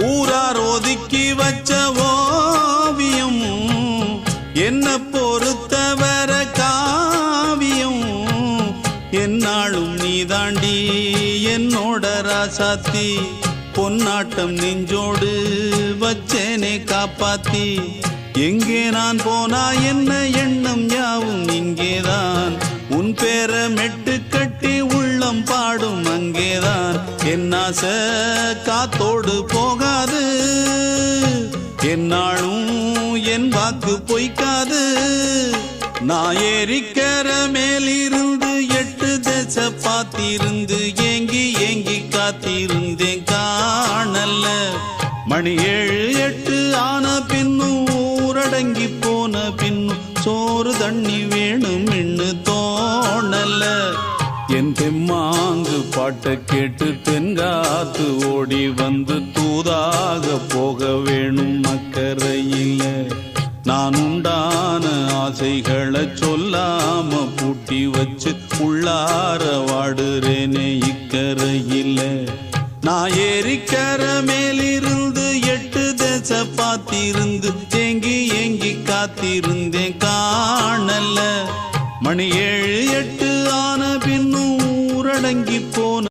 ஊரார் ஒதுக்கி வச்ச ஓவியம் என்ன பொறுத்தவர காவியம் என்னாலும் நீதாண்டி என்னோட ராசாத்தி பொன்னாட்டம் நெஞ்சோடு வச்சேனே காப்பாத்தி எங்கே நான் போனா என்ன எண்ணம் யாவும் இங்கேதான் உன் பேர மெட்டு கட்டி உள்ளம் பாடும் அங்கேதான் என்னாச காத்தோடு போகாது என்னாலும் என் வாக்கு பொய்க்காது நான் ஏறிக்கர மேலிருந்து 8 தேச பார்த்திருந்து ஏங்கி ஏங்கி காத்திருந்தேன் காணல்ல மணி 7 8 ஆன பின்னும் ஊரடங்கி போன பின்னும் சோறு தண்ணி வேணும் இன்னு தோணல்ல என் தெம்மாங்கு பாட்டை கேட்டு தென்காத்து ஓடி வந்து தூதாக போக வேணும் அக்கறையில நான் உண்டான ஆசைகளை சொல்லாம பூட்டி வச்சு உள்ளார வாடுறேனே இக்கரையில நான் ஏறிக்கர மேலிருந்து 8 தேச பார்த்திருந்து ஏங்கி ஏங்கி காத்திருந்தேன் காணல்ல மணி 7 8